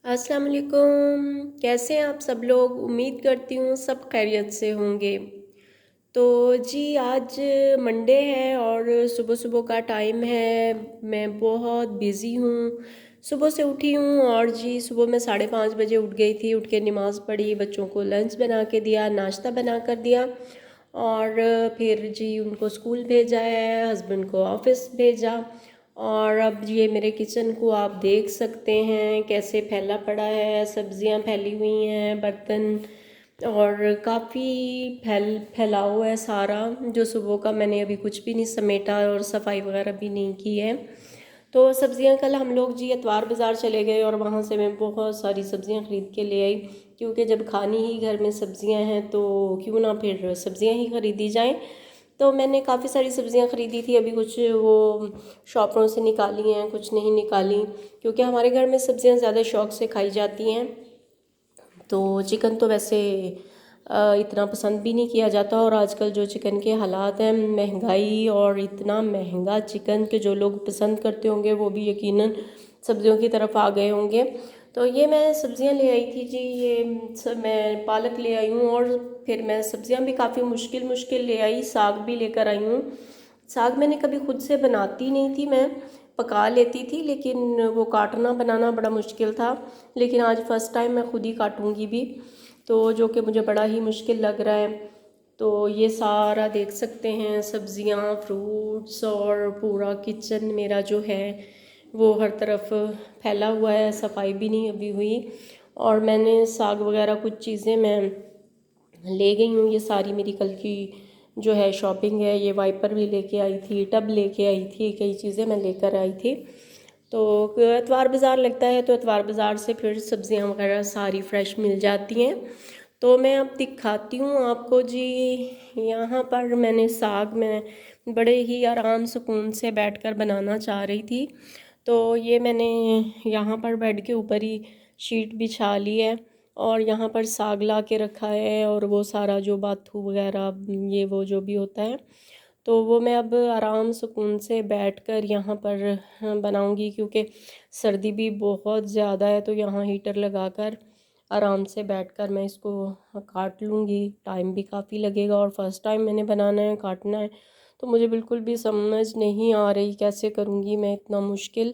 अस्सलाम वालेकुम। कैसे हैं आप सब लोग? उम्मीद करती हूँ सब खैरियत से होंगे। तो जी आज मंडे है और सुबह सुबह का टाइम है। मैं बहुत बिज़ी हूँ। सुबह से उठी हूँ और जी सुबह मैं 5:30 बजे उठ गई थी। उठ के नमाज़ पढ़ी, बच्चों को लंच बना के दिया, नाश्ता बना कर दिया और फिर जी उनको स्कूल भेजा है, हस्बैंड को ऑफ़िस भेजा। और अब ये मेरे किचन को आप देख सकते हैं कैसे फैला पड़ा है, सब्जियां फैली हुई हैं, बर्तन और काफ़ी फैला हुआ है सारा। जो सुबह का मैंने अभी कुछ भी नहीं समेटा और सफाई वगैरह भी नहीं की है। तो सब्जियां कल हम लोग जी इतवार बाज़ार चले गए और वहाँ से मैं बहुत सारी सब्जियां ख़रीद के ले आई, क्योंकि जब खानी ही घर में सब्जियां हैं तो क्यों ना फिर सब्जियां ही ख़रीदी जाएं। तो मैंने काफ़ी सारी सब्जियां ख़रीदी थी, अभी कुछ वो शॉपों से निकाली हैं, कुछ नहीं निकाली, क्योंकि हमारे घर में सब्जियां ज़्यादा शौक़ से खाई जाती हैं। तो चिकन तो वैसे इतना पसंद भी नहीं किया जाता, और आजकल जो चिकन के हालात हैं, महंगाई और इतना महंगा चिकन के जो लोग पसंद करते होंगे वो भी यकीनन सब्जियों की तरफ आ गए होंगे। तो ये मैं सब्जियां ले आई थी जी, ये सब मैं पालक ले आई हूँ, और फिर मैं सब्जियां भी काफ़ी मुश्किल मुश्किल ले आई, साग भी लेकर आई हूँ। साग मैंने कभी खुद से बनाती नहीं थी, मैं पका लेती थी, लेकिन वो काटना बनाना बड़ा मुश्किल था। लेकिन आज फ़र्स्ट टाइम मैं खुद ही काटूंगी भी, तो जो कि मुझे बड़ा ही मुश्किल लग रहा है। तो ये सारा देख सकते हैं, सब्जियां, फ्रूट्स और पूरा किचन मेरा जो है वो हर तरफ फैला हुआ है, सफाई भी नहीं अभी हुई। और मैंने साग वगैरह कुछ चीज़ें मैं ले गई हूँ, ये सारी मेरी कल की जो है शॉपिंग है। ये वाइपर भी लेके आई थी, टब लेके आई थी, कई चीज़ें मैं लेकर आई थी। तो इतवार बाज़ार लगता है तो इतवार बाज़ार से फिर सब्जियां वगैरह सारी फ्रेश मिल जाती हैं। तो मैं अब दिखाती हूँ आपको जी। यहाँ पर मैंने साग में बड़े ही आराम सुकून से बैठकर बनाना चाह रही थी। तो ये मैंने यहाँ पर बेड के ऊपर ही शीट बिछा ली है और यहाँ पर साग ला के रखा है, और वो सारा जो बाथू वगैरह ये वो जो भी होता है, तो वो मैं अब आराम सुकून से बैठकर यहाँ पर बनाऊंगी, क्योंकि सर्दी भी बहुत ज़्यादा है। तो यहाँ हीटर लगाकर आराम से बैठकर मैं इसको काट लूँगी। टाइम भी काफ़ी लगेगा और फर्स्ट टाइम मैंने बनाना है, काटना है, तो मुझे बिल्कुल भी समझ नहीं आ रही कैसे करूँगी मैं इतना मुश्किल।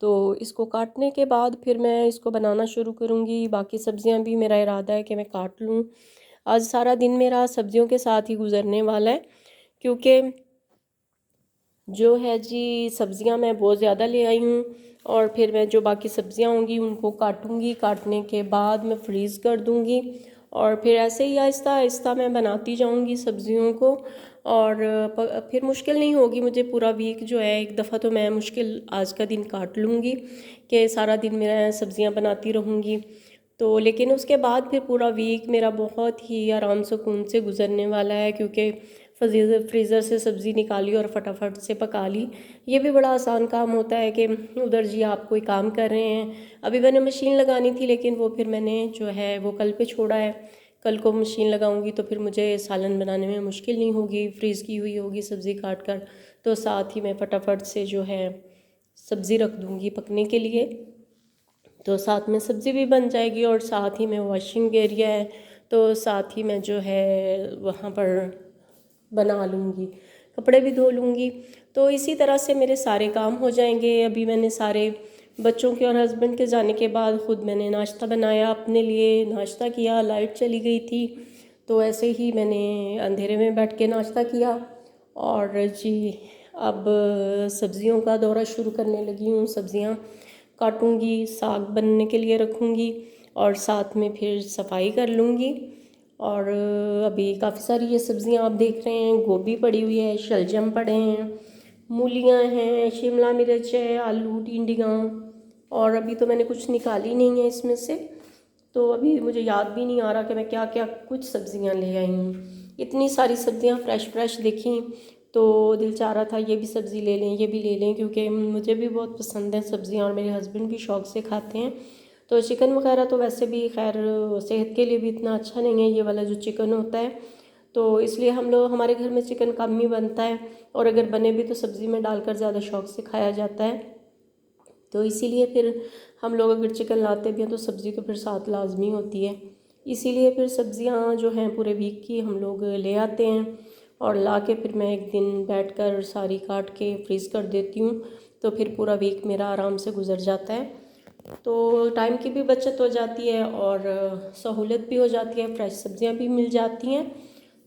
तो इसको काटने के बाद फिर मैं इसको बनाना शुरू करूँगी। बाकी सब्जियां भी मेरा इरादा है कि मैं काट लूँ। आज सारा दिन मेरा सब्जियों के साथ ही गुजरने वाला है, क्योंकि जो है जी सब्जियां मैं बहुत ज़्यादा ले आई हूँ, और फिर मैं जो बाकी सब्जियां होंगी उनको काटूंगी, काटने के बाद मैं फ्रीज़ कर दूंगी, और फिर ऐसे ही आहिस्ता आहिस्ता मैं बनाती जाऊंगी सब्जियों को। और फिर मुश्किल नहीं होगी मुझे पूरा वीक जो है, एक दफ़ा तो मैं मुश्किल आज का दिन काट लूँगी कि सारा दिन मेरा सब्जियां बनाती रहूँगी। तो लेकिन उसके बाद फिर पूरा वीक मेरा बहुत ही आराम सुकून से गुजरने वाला है, क्योंकि फ्रीज़र से सब्ज़ी निकाली और फटाफट से पका ली। ये भी बड़ा आसान काम होता है कि उधर जी आप कोई काम कर रहे हैं। अभी मैंने मशीन लगानी थी, लेकिन वो फिर मैंने जो है वो कल पे छोड़ा है। कल को मशीन लगाऊंगी तो फिर मुझे सालन बनाने में मुश्किल नहीं होगी, फ्रीज़ की हुई होगी सब्ज़ी काट कर। तो साथ ही मैं फटाफट से जो है सब्ज़ी रख दूँगी पकने के लिए, तो साथ में सब्ज़ी भी बन जाएगी, और साथ ही में वॉशिंग एरिया है तो साथ ही मैं जो है वहाँ पर बना लूँगी, कपड़े भी धो लूँगी। तो इसी तरह से मेरे सारे काम हो जाएंगे। अभी मैंने सारे बच्चों के और हस्बैंड के जाने के बाद खुद मैंने नाश्ता बनाया, अपने लिए नाश्ता किया, लाइट चली गई थी तो ऐसे ही मैंने अंधेरे में बैठ के नाश्ता किया। और जी अब सब्जियों का दौरा शुरू करने लगी हूँ। सब्जियाँ काटूँगी, साग बनने के लिए रखूँगी, और साथ में फिर सफाई कर लूँगी। और अभी काफ़ी सारी ये सब्जियां आप देख रहे हैं, गोभी पड़ी हुई है, शलजम पड़े हैं, मूलियां हैं, शिमला मिर्च है, आलू, टिंडियाँ, और अभी तो मैंने कुछ निकाली नहीं है इसमें से। तो अभी मुझे याद भी नहीं आ रहा कि मैं क्या क्या कुछ सब्जियां ले आई हूँ। इतनी सारी सब्जियां फ्रेश फ्रेश देखी तो दिल चाह रहा था ये भी सब्ज़ी ले लें, ये भी ले लें, क्योंकि मुझे भी बहुत पसंद है सब्जियां और मेरे हस्बैंड भी शौक़ से खाते हैं। तो चिकन वगैरह तो वैसे भी खैर सेहत के लिए भी इतना अच्छा नहीं है ये वाला जो चिकन होता है, तो इसलिए हम लोग हमारे घर में चिकन कम ही बनता है, और अगर बने भी तो सब्ज़ी में डालकर ज़्यादा शौक़ से खाया जाता है। तो इसीलिए फिर हम लोग अगर चिकन लाते भी हैं तो सब्ज़ी तो फिर साथ लाजमी होती है। इसीलिए फिर सब्ज़ियाँ जो हैं पूरे वीक की हम लोग ले आते हैं और ला के फिर मैं एक दिन बैठकर सारी काट के फ्रीज़ कर देती हूँ। तो फिर पूरा वीक मेरा आराम से गुजर जाता है। तो टाइम की भी बचत हो जाती है और सहूलत भी हो जाती है, फ्रेश सब्ज़ियाँ भी मिल जाती हैं।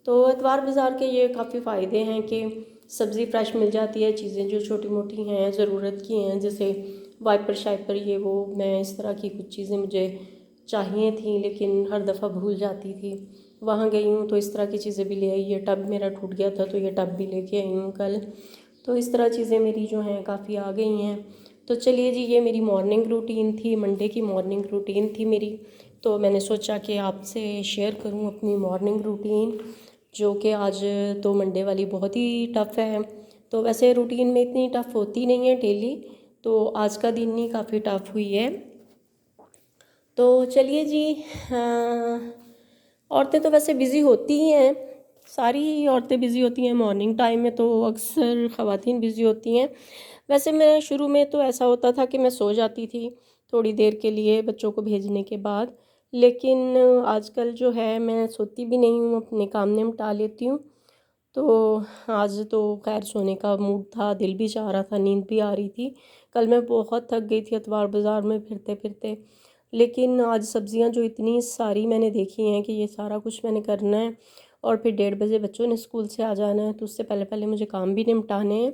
तो एतवार बाज़ार के ये काफ़ी फ़ायदे हैं कि सब्ज़ी फ्रेश मिल जाती है, चीज़ें जो छोटी मोटी हैं ज़रूरत की हैं, जैसे वाइपर शाइपर ये वो, मैं इस तरह की कुछ चीज़ें मुझे चाहिए थी लेकिन हर दफ़ा भूल जाती थी। वहाँ गई हूँ तो इस तरह की चीज़ें भी ले आई। ये टब मेरा टूट गया था तो ये टब भी लेके आई हूँ कल। तो इस तरह चीज़ें मेरी जो हैं काफ़ी आ गई हैं। तो चलिए जी, ये मेरी मॉर्निंग रूटीन थी, मंडे की मॉर्निंग रूटीन थी मेरी। तो मैंने सोचा कि आपसे शेयर करूं अपनी मॉर्निंग रूटीन, जो कि आज तो मंडे वाली बहुत ही टफ़ है। तो वैसे रूटीन में इतनी टफ़ होती नहीं है डेली, तो आज का दिन ही काफ़ी टफ़ हुई है। तो चलिए जी, औरतें तो वैसे बिज़ी होती ही हैं, सारी औरतें बिज़ी होती हैं। मॉर्निंग टाइम में तो अक्सर ख़वातीन बिज़ी होती हैं। वैसे मैं शुरू में तो ऐसा होता था कि मैं सो जाती थी थोड़ी देर के लिए बच्चों को भेजने के बाद, लेकिन आजकल जो है मैं सोती भी नहीं हूँ, अपने काम निपटा लेती हूँ। तो आज तो खैर सोने का मूड था, दिल भी चाह रहा था, नींद भी आ रही थी। कल मैं बहुत थक गई थी अतवार बाज़ार में फिरते फिरते, लेकिन आज सब्ज़ियाँ जो इतनी सारी मैंने देखी हैं कि ये सारा कुछ मैंने करना है और फिर 1:30 बजे बच्चों ने स्कूल से आ जाना है, तो उससे पहले पहले मुझे काम भी निपटाने हैं।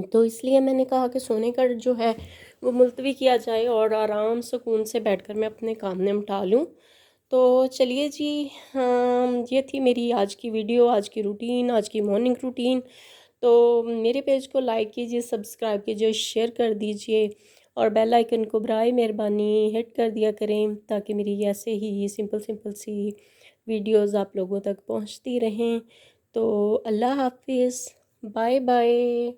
तो इसलिए मैंने कहा कि सोने का जो है वो मुलतवी किया जाए और आराम सुकून से बैठकर मैं अपने काम निपटा लूँ। तो चलिए जी, हाँ, ये थी मेरी आज की वीडियो, आज की रूटीन, आज की मॉर्निंग रूटीन। तो मेरे पेज को लाइक कीजिए, सब्सक्राइब कीजिए, शेयर कर दीजिए और बेल आइकन को बराए मेहरबानी हिट कर दिया करें, ताकि मेरी ऐसे ही सिंपल सिंपल सी वीडियोज़ आप लोगों तक पहुंचती रहें। तो अल्लाह हाफिज़, बाय बाय।